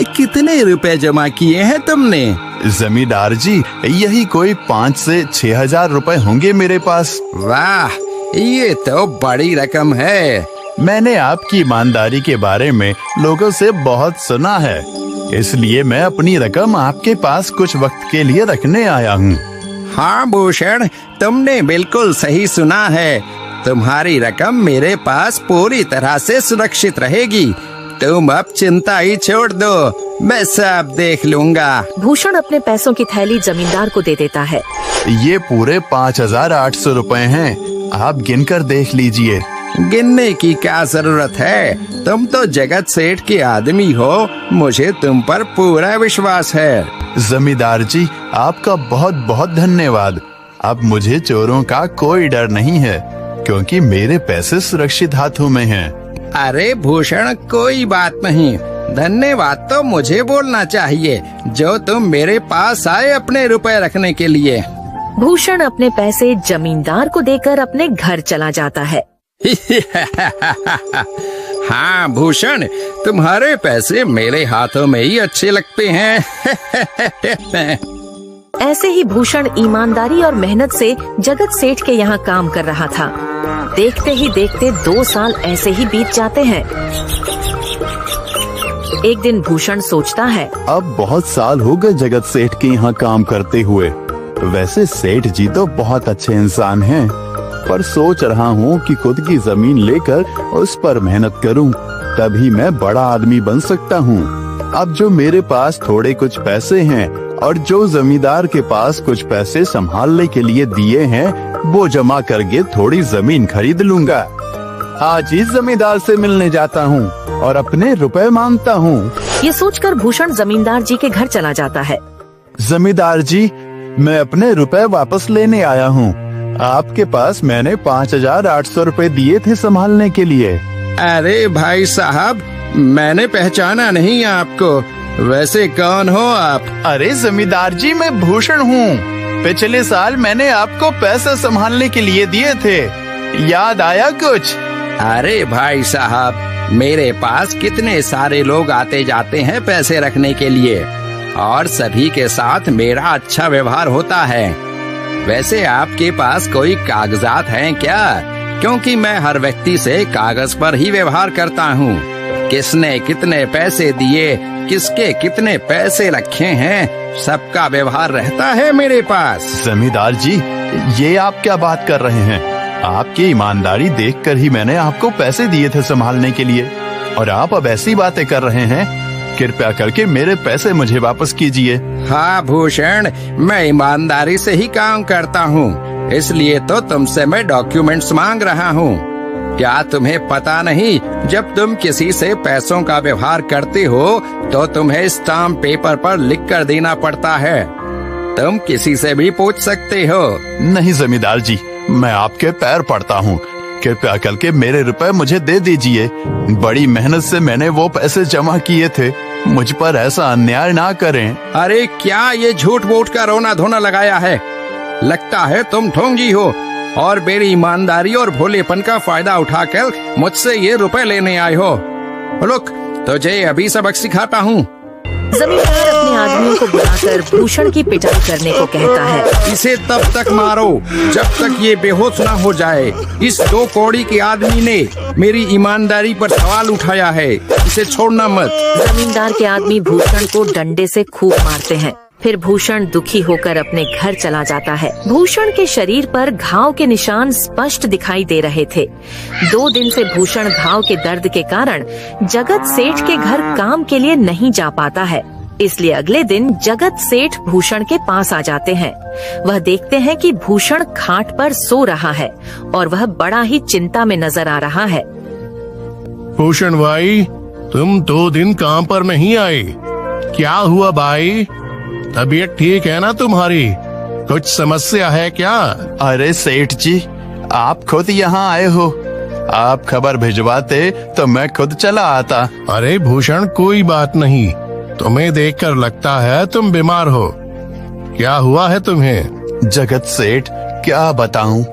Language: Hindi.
कितने रुपए जमा किए हैं तुमने? जमींदार जी, यही कोई 5 से 6 हजार रुपए होंगे मेरे पास। वाह, ये तो बड़ी रकम है। मैंने आपकी ईमानदारी के बारे में लोगों से बहुत सुना है, इसलिए मैं अपनी रकम आपके पास कुछ वक्त के लिए रखने आया हूँ। हाँ भूषण, तुमने बिल्कुल सही सुना है। तुम्हारी रकम मेरे पास पूरी तरह से सुरक्षित रहेगी। तुम अब चिंता ही छोड़ दो, मैं सब देख लूँगा। भूषण अपने पैसों की थैली जमींदार को दे देता है। ये पूरे 5,800 रुपए हैं, आप गिनकर देख लीजिए। गिनने की क्या जरूरत है, तुम तो जगत सेठ के आदमी हो, मुझे तुम पर पूरा विश्वास है। जमींदार जी, आपका बहुत बहुत धन्यवाद। अब मुझे चोरों का कोई डर नहीं है, क्योंकि मेरे पैसे सुरक्षित हाथों में हैं। अरे भूषण, कोई बात नहीं, धन्यवाद तो मुझे बोलना चाहिए, जो तुम मेरे पास आए अपने रुपए रखने के लिए। भूषण अपने पैसे जमींदार को देकर अपने घर चला जाता है। हाँ भूषण, तुम्हारे पैसे मेरे हाथों में ही अच्छे लगते हैं। ऐसे ही भूषण ईमानदारी और मेहनत से जगत सेठ के यहाँ काम कर रहा था। देखते ही देखते 2 साल ऐसे ही बीत जाते हैं। एक दिन भूषण सोचता है, अब बहुत साल हो गए जगत सेठ के यहाँ काम करते हुए। वैसे सेठ जी तो बहुत अच्छे इंसान हैं, पर सोच रहा हूँ कि खुद की जमीन लेकर उस पर मेहनत करूँ, तभी मैं बड़ा आदमी बन सकता हूँ। अब जो मेरे पास थोड़े कुछ पैसे हैं और जो जमींदार के पास कुछ पैसे संभालने के लिए दिए हैं, वो जमा करके थोड़ी जमीन खरीद लूंगा। आज ही जमींदार से मिलने जाता हूँ और अपने रुपए मांगता हूँ। ये सोचकर भूषण जमींदार जी के घर चला जाता है। जमींदार जी, मैं अपने रुपए वापस लेने आया हूँ। आपके पास मैंने 5,800 रुपए दिए थे संभालने के लिए। अरे भाई साहब, मैंने पहचाना नहीं आपको, वैसे कौन हो आप? अरे जमींदार जी, मैं भूषण हूँ। पिछले साल मैंने आपको पैसे संभालने के लिए दिए थे, याद आया कुछ? अरे भाई साहब, मेरे पास कितने सारे लोग आते जाते हैं पैसे रखने के लिए, और सभी के साथ मेरा अच्छा व्यवहार होता है। वैसे आपके पास कोई कागजात हैं क्या? क्योंकि मैं हर व्यक्ति से कागज पर ही व्यवहार करता हूँ। किसने कितने पैसे दिए, किसके कितने पैसे रखे हैं, सबका व्यवहार रहता है मेरे पास। जमींदार जी, ये आप क्या बात कर रहे हैं? आपकी ईमानदारी देखकर ही मैंने आपको पैसे दिए थे संभालने के लिए, और आप अब ऐसी बातें कर रहे हैं। कृपया करके मेरे पैसे मुझे वापस कीजिए। हाँ भूषण, मैं ईमानदारी से ही काम करता हूँ, इसलिए तो तुमसे मैं डॉक्यूमेंट्स मांग रहा हूँ। क्या तुम्हें पता नहीं, जब तुम किसी से पैसों का व्यवहार करते हो तो तुम्हें स्टाम्प पेपर पर लिख कर देना पड़ता है। तुम किसी से भी पूछ सकते हो। नहीं जमींदार जी, मैं आपके पैर पड़ता हूँ, कृपया करके मेरे रुपए मुझे दे दीजिए। बड़ी मेहनत से मैंने वो पैसे जमा किए थे, मुझ पर ऐसा अन्याय ना करें। अरे क्या ये झूठ मूठ का रोना धोना लगाया है? लगता है तुम ढोंगी हो और मेरी ईमानदारी और भोलेपन का फायदा उठाकर मुझसे ये रुपए लेने आए हो। रुक, तुझे अभी सबक सिखाता हूँ। जमींदार अपने आदमियों को बुलाकर भूषण की पिटाई करने को कहता है। इसे तब तक मारो जब तक ये बेहोश ना हो जाए। इस 2 कौड़ी के आदमी ने मेरी ईमानदारी पर सवाल उठाया है, इसे छोड़ना मत। जमींदार के आदमी भूषण को डंडे से खूब मारते हैं। फिर भूषण दुखी होकर अपने घर चला जाता है। भूषण के शरीर पर घाव के निशान स्पष्ट दिखाई दे रहे थे। 2 दिन से भूषण घाव के दर्द के कारण जगत सेठ के घर काम के लिए नहीं जा पाता है। इसलिए अगले दिन जगत सेठ भूषण के पास आ जाते हैं। वह देखते हैं कि भूषण खाट पर सो रहा है और वह बड़ा ही चिंता में नजर आ रहा है। भूषण भाई, तुम 2 दिन काम पर नहीं आए, क्या हुआ भाई? तबीयत ठीक है ना तुम्हारी? कुछ समस्या है क्या? अरे सेठ जी, आप खुद यहाँ आए हो, आप खबर भिजवाते तो मैं खुद चला आता। अरे भूषण, कोई बात नहीं, तुम्हें देखकर लगता है तुम बीमार हो। क्या हुआ है तुम्हें? जगत सेठ, क्या बताऊं,